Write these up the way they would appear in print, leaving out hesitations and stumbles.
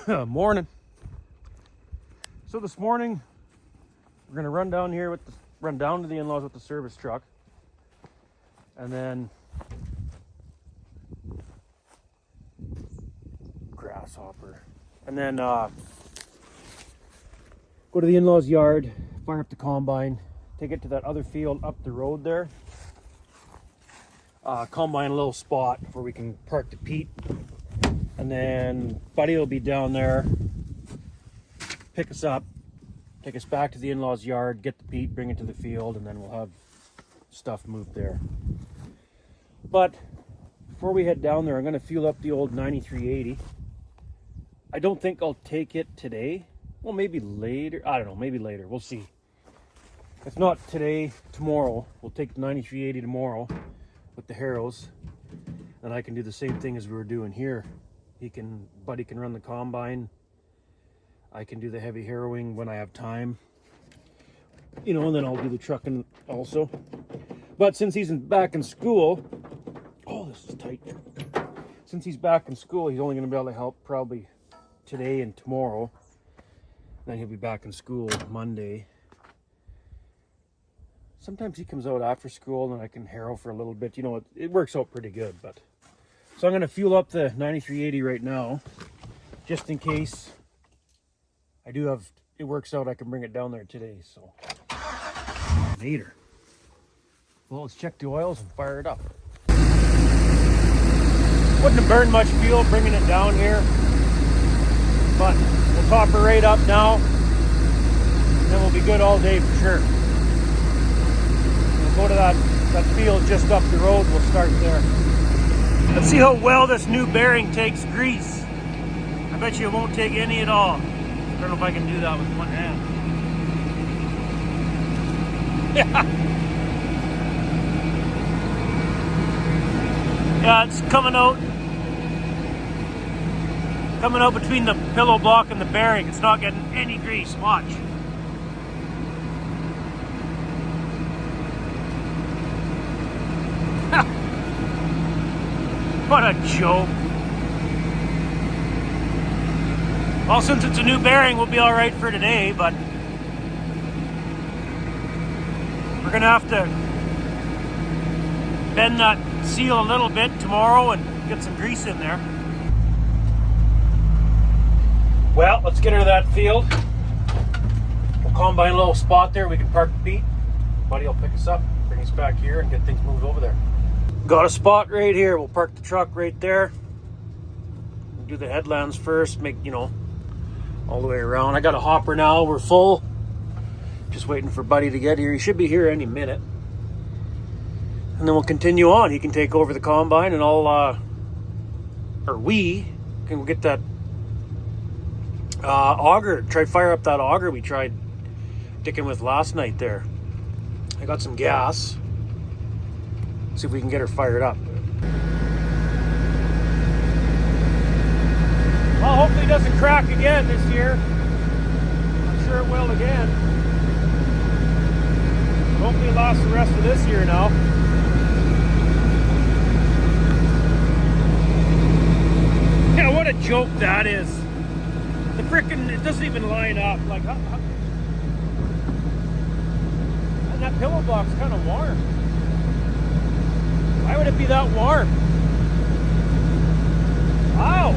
Morning. So this morning we're gonna run down to the in-laws with the service truck, and then grasshopper, and then go to the in-laws yard, fire up the combine, take it to that other field up the road there. Combine a little spot where we can park the Pete, and then Buddy will be down there, pick us up, take us back to the in-laws yard, get the Pete, bring it to the field, and then we'll have stuff moved there. But before we head down there, I'm going to fuel up the old 9380. I don't think I'll take it today. Well, maybe later. I don't know, maybe later. We'll see. If not today, tomorrow. We'll take the 9380 tomorrow with the harrows, and I can do the same thing as we were doing here. Buddy can run the combine. I can do the heavy harrowing when I have time, and then I'll do the trucking also. But since he's back in school, oh, this is tight. Since he's back in school, he's only going to be able to help probably today and tomorrow. Then he'll be back in school Monday. Sometimes he comes out after school and I can harrow for a little bit. It works out pretty good. But so I'm going to fuel up the 9380 right now, just in case it works out, I can bring it down there today. So later. Well, let's check the oils and fire it up. Wouldn't have burned much fuel bringing it down here, but we'll top her right up now, and then we'll be good all day for sure. We'll go to that field just up the road. We'll start there. Let's see how well this new bearing takes grease. I bet you it won't take any at all. I don't know if I can do that with one hand. Yeah, it's coming out between the pillow block and the bearing. It's not getting any grease. Watch. What a joke. Well, since it's a new bearing, we'll be all right for today, but we're gonna have to bend that seal a little bit tomorrow and get some grease in there. Well, let's get her to that field. We'll combine a little spot there. We can park the Pete. Buddy will pick us up, bring us back here, and get things moved over there. Got a spot right here. We'll park the truck right there. We'll do the headlands first, make, all the way around. I got a hopper now. We're full. Just waiting for Buddy to get here. He should be here any minute. And then we'll continue on. He can take over the combine, and we can get that auger. Fire up that auger we tried dicking with last night there. I got some gas. See if we can get her fired up. Well, hopefully it doesn't crack again this year. I'm sure it will again. Hopefully it lasts the rest of this year now. Yeah, what a joke that is. The frickin', it doesn't even line up. Like, and that pillow block's kind of warm. Why would it be that warm? Wow.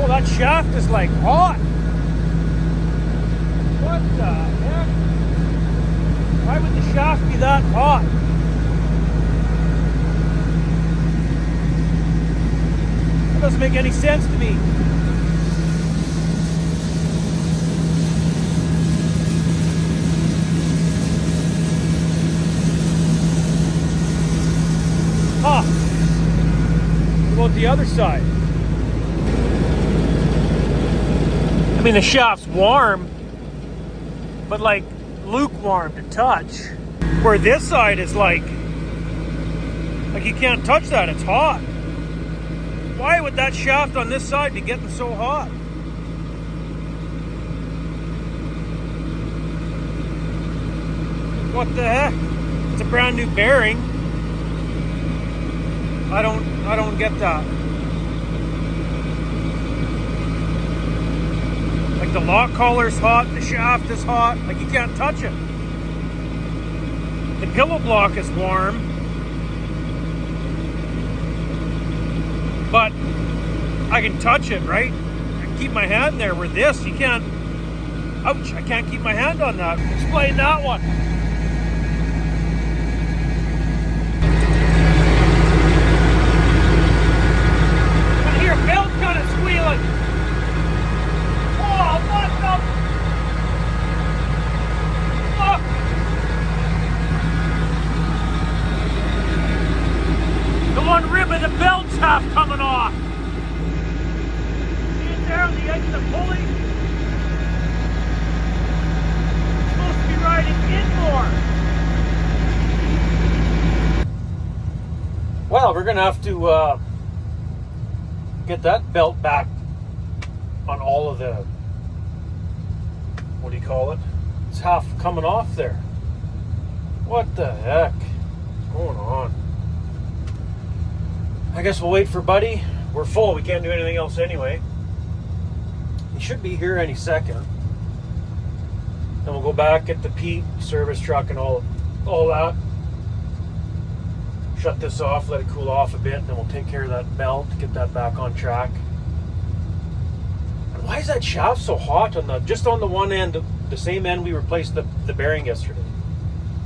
Oh, that shaft is like hot. What the heck? Why would the shaft be that hot? That doesn't make any sense to me. Huh. What about the other side? I mean, the shaft's warm, but like lukewarm to touch. Where this side is like you can't touch that, it's hot. Why would that shaft on this side be getting so hot? What the heck? It's a brand new bearing. I don't get that. The lock collar's hot, the shaft is hot, like you can't touch it. The pillow block is warm, but I can touch it, right? I can keep my hand there, where this, you can't. Ouch, I can't keep my hand on that. Explain that one. I hear a belt kind of squealing. Oh, what the? Look! The one rib of the belt's half coming off. See it there on the edge of the pulley? It's supposed to be riding in more. Well, we're gonna have to get that belt back on all of the, what do you call it? It's half coming off there. What the heck is going on? I guess we'll wait for Buddy. We're full, we can't do anything else anyway. He should be here any second. Then we'll go back, get the Pete service truck and all that. Shut this off, let it cool off a bit, then we'll take care of that belt, get that back on track. And why is that shaft so hot on the, just on the one end, the same end we replaced the bearing yesterday?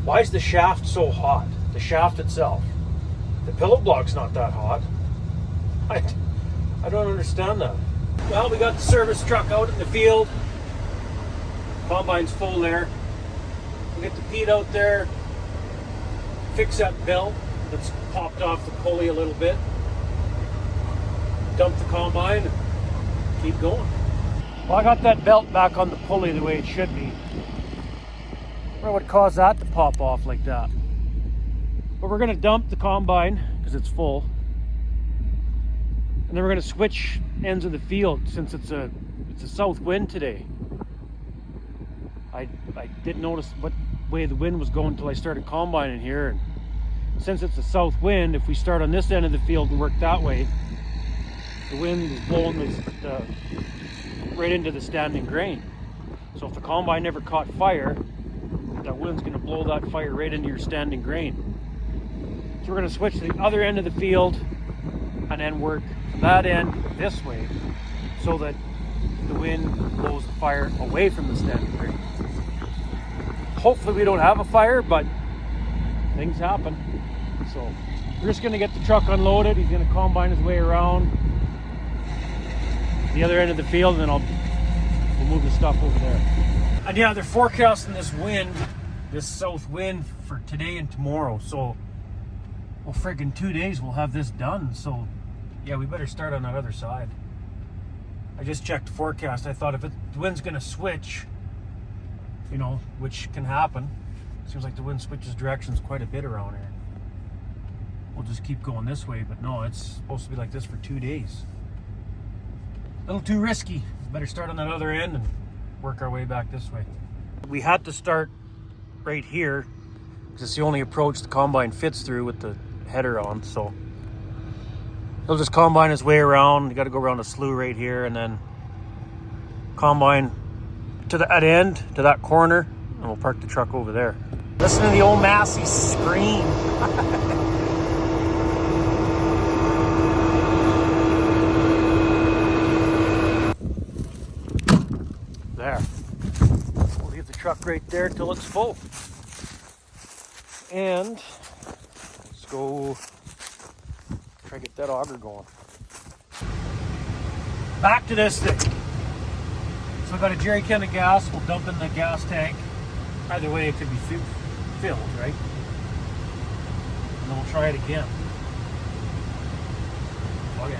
Why is the shaft so hot? The shaft itself. The pillow block's not that hot. I don't understand that. Well, we got the service truck out in the field. Combine's full there. We'll get the Pete out there, fix that belt that's popped off the pulley a little bit, dump the combine, and keep going. Well, I got that belt back on the pulley the way it should be. I wonder what caused that to pop off like that. But we're gonna dump the combine because it's full. And then we're gonna switch ends of the field since it's a south wind today. I didn't notice what way the wind was going until I started combining here. And since it's a south wind, if we start on this end of the field and work that way, the wind is blowing right into the standing grain. So if the combine never caught fire, that wind's going to blow that fire right into your standing grain. So we're going to switch to the other end of the field and then work from that end this way so that the wind blows the fire away from the standing grain. Hopefully we don't have a fire, but things happen. So we're just going to get the truck unloaded. He's going to combine his way around the other end of the field, and then we'll move the stuff over there. And yeah, they're forecasting this wind, this south wind for today and tomorrow. So, well, friggin' 2 days we'll have this done. So yeah, we better start on that other side. I just checked the forecast. I thought if the wind's going to switch, you know, which can happen. Seems like the wind switches directions quite a bit around here. We'll just keep going this way, but no, it's supposed to be like this for 2 days. A little too risky. Better start on that other end and work our way back this way. We had to start right here because it's the only approach the combine fits through with the header on. So he'll just combine his way around. You got to go around a slough right here and then combine to that end, to that corner, and we'll park the truck over there. Listen to the old Massey scream. There. We'll leave the truck right there till it's full. And let's go try to get that auger going. Back to this thing. So I've got a jerry can of gas. We'll dump in the gas tank. Either way, it could be filled, right? And then we'll try it again. Okay.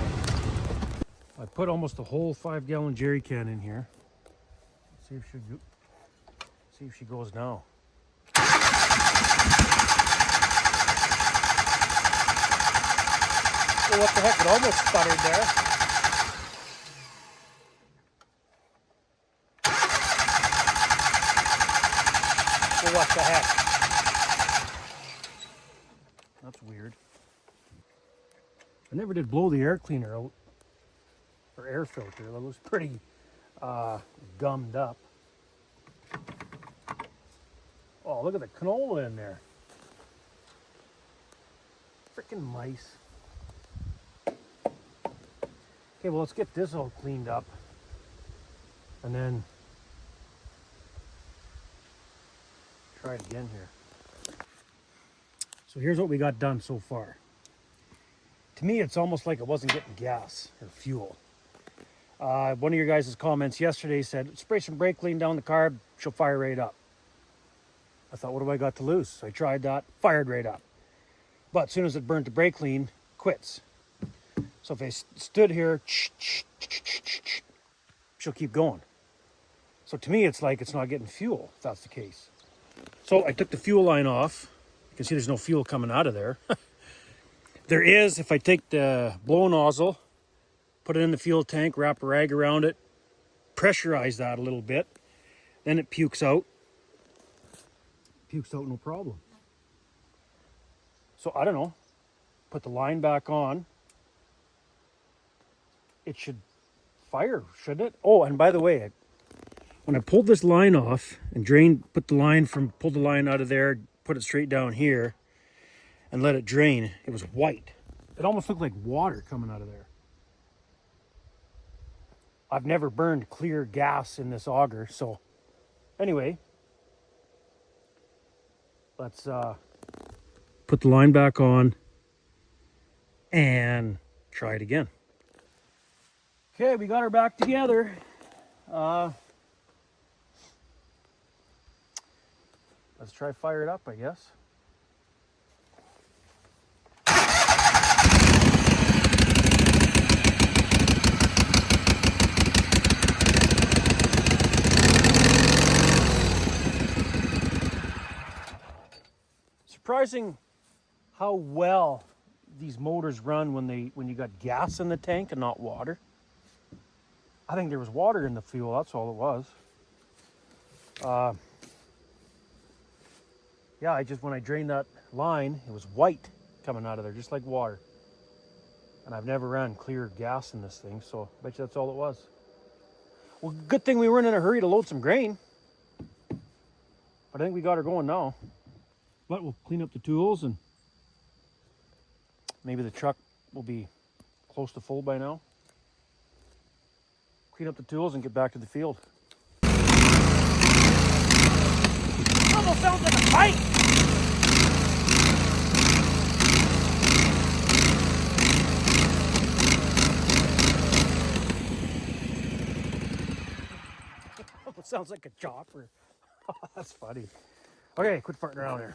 I put almost a whole 5-gallon jerry can in here. Let's see if she goes now. Well, what the heck? It almost sputtered there. Well, what the heck? That's weird. I never did blow the air cleaner out, or air filter. That was pretty gummed up. Oh, look at the canola in there. Freaking mice. Okay, well, let's get this all cleaned up. And then try it again here. So here's what we got done so far. To me, it's almost like it wasn't getting gas or fuel. One of your guys' comments yesterday said, spray some brake clean down the carb, she'll fire right up. I thought, what do I got to lose? So I tried that, fired right up. But as soon as it burnt the brake clean, quits. So if I stood here, she'll keep going. So to me, it's like it's not getting fuel, if that's the case. So I took the fuel line off. You can see there's no fuel coming out of there. There is, if I take the blow nozzle, put it in the fuel tank, wrap a rag around it, pressurize that a little bit, then it pukes out. Pukes out no problem. So I don't know, put the line back on. It should fire, shouldn't it? Oh, and by the way, when I pulled this line off and pulled the line out of there, put it straight down here and let it drain, it was white. It almost looked like water coming out of there. I've never burned clear gas in this auger, so anyway, let's put the line back on and try it again. Okay, we got her back together. Let's try fire it up, I guess. Surprising how well these motors run when you got gas in the tank and not water. I think there was water in the fuel, that's all it was. Yeah, when I drained that line, it was white coming out of there, just like water. And I've never ran clear gas in this thing, so I bet you that's all it was. Well, good thing we weren't in a hurry to load some grain. But I think we got her going now. But we'll clean up the tools and maybe the truck will be close to full by now. Clean up the tools and get back to the field. It almost sounds like a fight! It sounds like a chopper. That's funny. Okay, quit farting around here.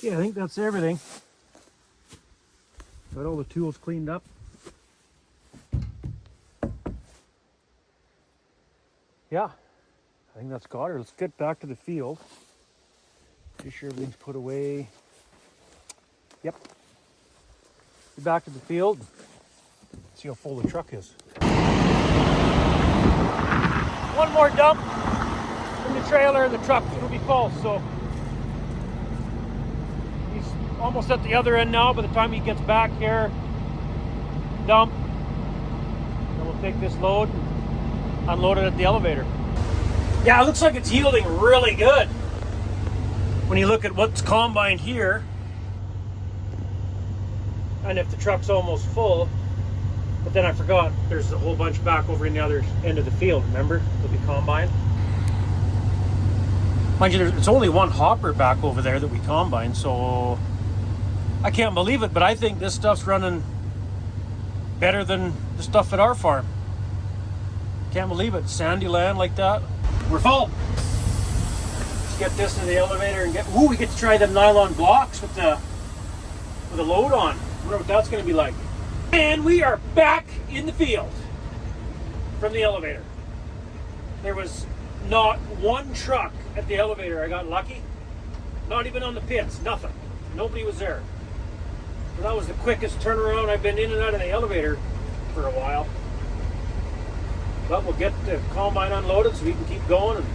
Yeah, I think that's everything. Got all the tools cleaned up. Yeah, I think that's got her. Let's get back to the field. Be sure everything's put away. Yep. Get back to the field. See how full the truck is. One more dump in the trailer and the truck. It'll be full, so he's almost at the other end now. By the time he gets back here, dump. Then we'll take this load and unload it at the elevator. Yeah, it looks like it's yielding really good. When you look at what's combined here, and if the truck's almost full, but then I forgot there's a whole bunch back over in the other end of the field, remember? They'll be combined. Mind you, it's only one hopper back over there that we combine, so I can't believe it, but I think this stuff's running better than the stuff at our farm. Can't believe it, sandy land like that. We're full. Let's get this to the elevator and we get to try them nylon blocks with the load on. I wonder what that's gonna be like. And we are back in the field from the elevator. There was not one truck at the elevator. I got lucky. Not even on the pits, nothing. Nobody was there. So that was the quickest turnaround I've been in and out of the elevator for a while. But we'll get the combine unloaded so we can keep going. And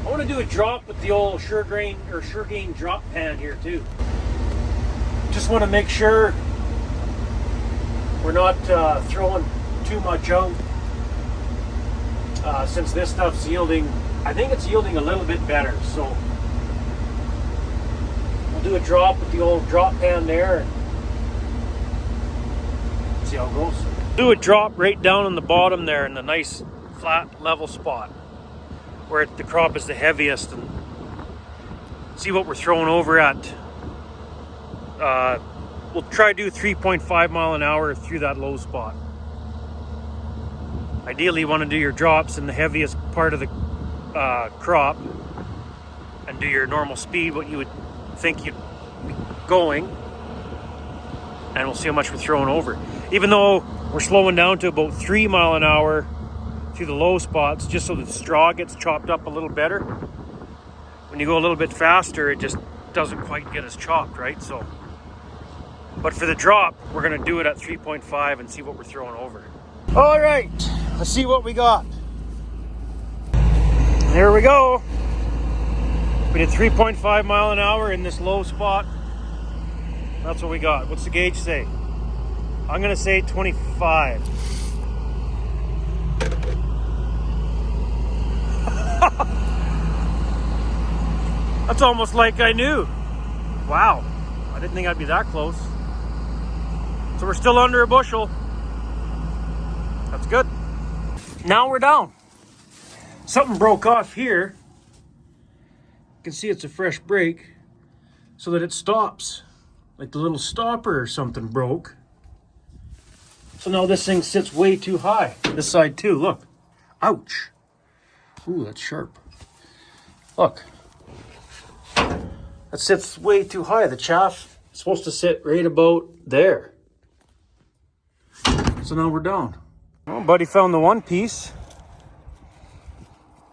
I want to do a drop with the old SureGain drop pan here too. Just want to make sure we're not throwing too much out. Since this stuff's yielding, I think it's yielding a little bit better. So we'll do a drop with the old drop pan there and see how it goes. Do a drop right down on the bottom there in the nice flat level spot where the crop is the heaviest, and see what we're throwing over at. We'll try to do 3.5 mile an hour through that low spot. Ideally you want to do your drops in the heaviest part of the crop and do your normal speed, what you would think you'd be going, and we'll see how much we're throwing over. Even though we're slowing down to about 3 mile an hour through the low spots, just so the straw gets chopped up a little better. When you go a little bit faster, it just doesn't quite get as chopped, right? So, but for the drop, we're gonna do it at 3.5 and see what we're throwing over. All right, let's see what we got. Here we go. We did 3.5 mile an hour in this low spot. That's what we got. What's the gauge say? I'm gonna say 25. That's almost like I knew. Wow, I didn't think I'd be that close. So we're still under a bushel. That's good. Now we're down. Something broke off here. You can see it's a fresh break so that it stops. Like the little stopper or something broke. So now this thing sits way too high. This side too, look. Ouch. Ooh, that's sharp. Look. That sits way too high. The chaff is supposed to sit right about there. So now we're down. Well, buddy found the one piece.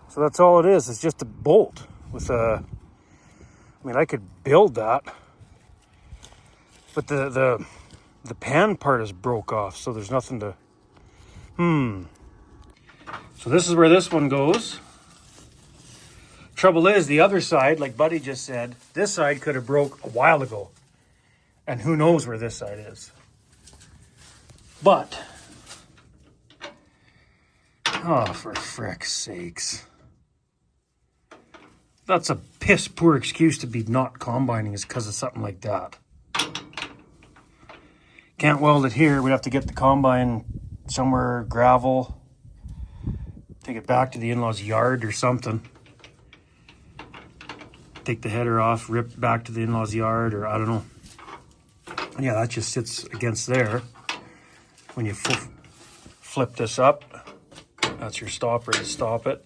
So that's all it is. It's just a bolt with a, I mean, I could build that. But the pan part is broke off, so there's nothing to, So this is where this one goes. Trouble is, the other side, like Buddy just said, this side could have broke a while ago. And who knows where this side is. But, oh, for frick's sakes. That's a piss poor excuse to be not combining, is because of something like that. Can't weld it here. We'd have to get the combine somewhere, gravel. Take it back to the in-laws' yard or something. Take the header off, rip back to the in-laws' yard, or I don't know. And yeah, that just sits against there. When you flip this up, that's your stopper to stop it.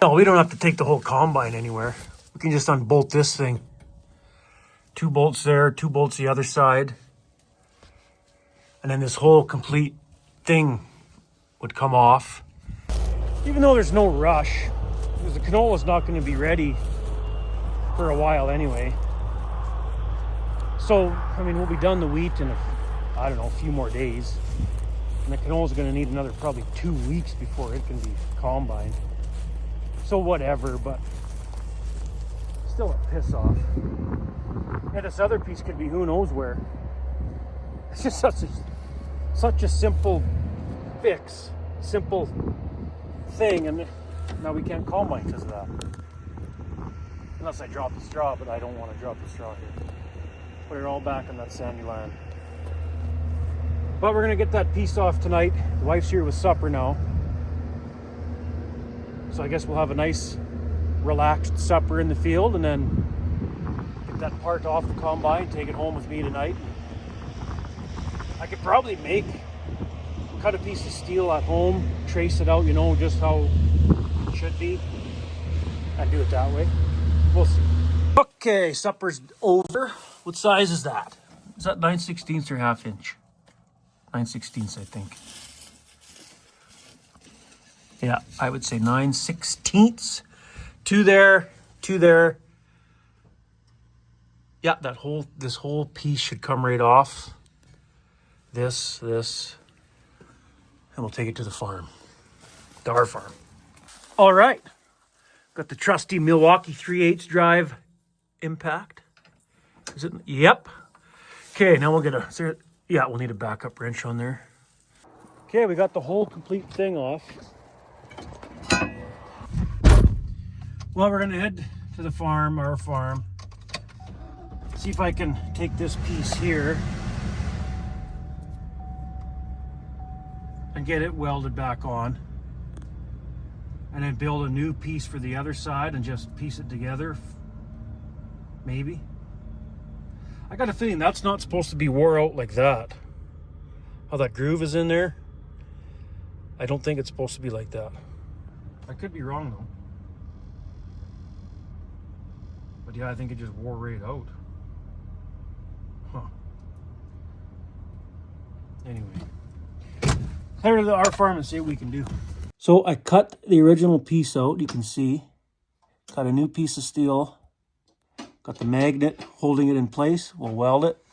No, we don't have to take the whole combine anywhere. We can just unbolt this thing. 2 bolts there, 2 bolts the other side. And then this whole complete thing would come off. Even though there's no rush, because the canola's not going to be ready for a while anyway. So, I mean, we'll be done the wheat in I don't know, a few more days. And the canola's going to need another probably 2 weeks before it can be combined. So whatever, but still a piss off. Yeah, this other piece could be who knows where. It's just such a simple fix, simple thing, and now we can't combine because of that. Unless I drop the straw, but I don't want to drop the straw here. Put it all back in that sandy land. But we're going to get that piece off tonight. The wife's here with supper now. So I guess we'll have a nice, relaxed supper in the field, and then get that part off the combine, take it home with me tonight. I could probably cut a piece of steel at home, trace it out, you know, just how it should be, and do it that way. We'll see. Okay, supper's over. What size is that? Is that 9/16 or 1/2 inch? 9/16, I think. Yeah, I would say 9/16. 2 there, 2 there. Yeah, this whole piece should come right off. This, and we'll take it to the farm, to our farm. All right, got the trusty Milwaukee 3/8 drive impact. Is it? Yep. Okay, now we'll get we'll need a backup wrench on there. Okay, we got the whole complete thing off. Well, we're gonna head to the farm, our farm. See if I can take this piece here and get it welded back on. And then build a new piece for the other side and just piece it together. Maybe. I got a feeling that's not supposed to be wore out like that. How that groove is in there. I don't think it's supposed to be like that. I could be wrong though. But yeah, I think it just wore right out. Huh. Anyway. Head over to our farm and see what we can do. So I cut the original piece out, you can see. Got a new piece of steel. Got the magnet holding it in place. We'll weld it.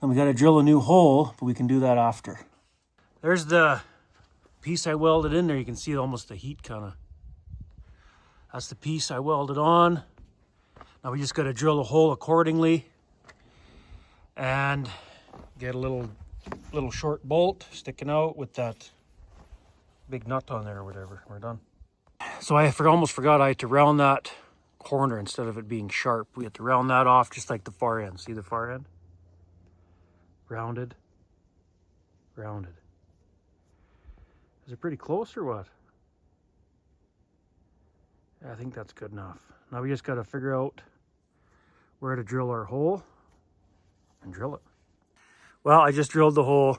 And we got to drill a new hole, but we can do that after. There's the piece I welded in there. You can see almost the heat kind of. That's the piece I welded on. Now we just got to drill a hole accordingly and get a little short bolt sticking out with that big nut on there or whatever. We're done. So I almost forgot I had to round that corner instead of it being sharp. We had to round that off just like the far end. See the far end? Rounded, rounded. Is it pretty close or what? Yeah, I think that's good enough. Now we just got to figure out where to drill our hole and drill it. Well, I just drilled the hole.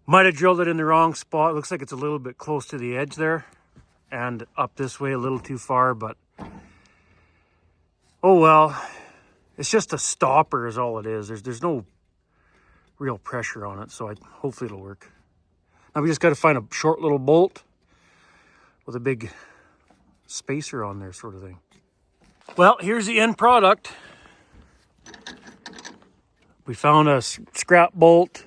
Might have drilled it in the wrong spot. It looks like it's a little bit close to the edge there and up this way a little too far, but oh well. It's just a stopper is all it is. There's no real pressure on it, so hopefully it'll work. Now we just got to find a short little bolt with a big spacer on there sort of thing. Well, here's the end product. We found a scrap bolt.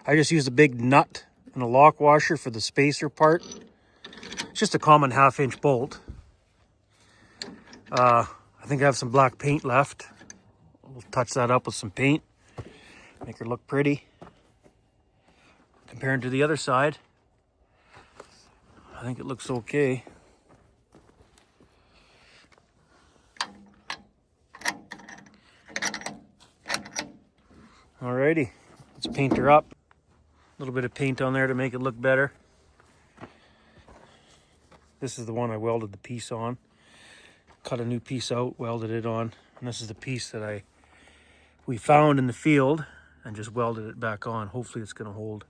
I just used a big nut and a lock washer for the spacer part. It's just a common 1/2-inch bolt. I think I have some black paint left. We'll touch that up with some paint, make her look pretty. Compared to the other side, I think it looks okay. Alrighty, let's paint her up. A little bit of paint on there to make it look better. This is the one I welded the piece on. Cut a new piece out, welded it on. And this is the piece that we found in the field and just welded it back on. Hopefully it's going to hold.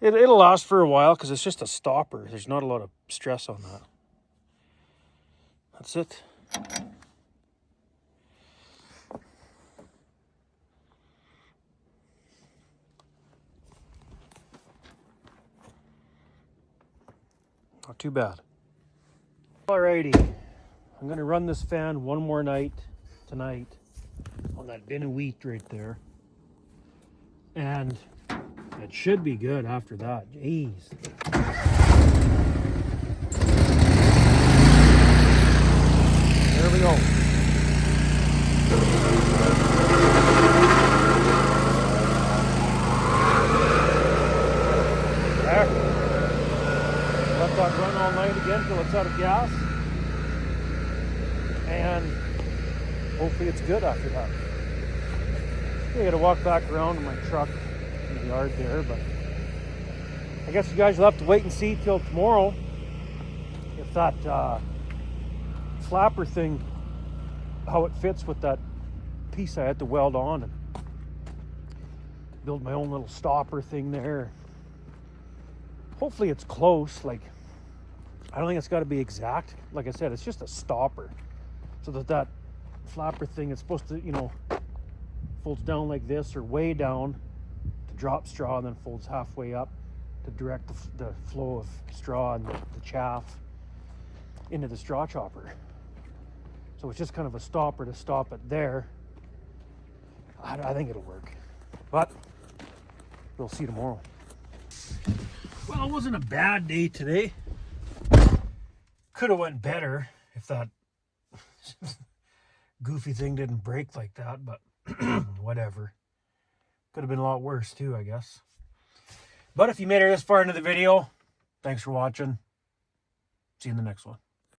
It'll last for a while because it's just a stopper. There's not a lot of stress on that. That's it. Not too bad. Alrighty, I'm going to run this fan one more night tonight on that bin of wheat right there, and it should be good after that. Jeez. There we go. There. Let that run all night again till it's out of gas, and hopefully it's good after that. I gotta walk back around to my truck in the yard there, but I guess you guys will have to wait and see till tomorrow if that flapper thing, how it fits with that piece I had to weld on and build my own little stopper thing there. Hopefully it's close. Like, I don't think it's got to be exact. Like I said, it's just a stopper, so that flapper thing is supposed to, you know, folds down like this or way down to drop straw, and then folds halfway up to direct the flow of straw and the chaff into the straw chopper. So it's just kind of a stopper to stop it there. I think it'll work, but we'll see tomorrow. Well, it wasn't a bad day today. Could have went better if that goofy thing didn't break like that, but whatever. Could have been a lot worse too, I guess. But if you made it this far into the video, thanks for watching. See you in the next one.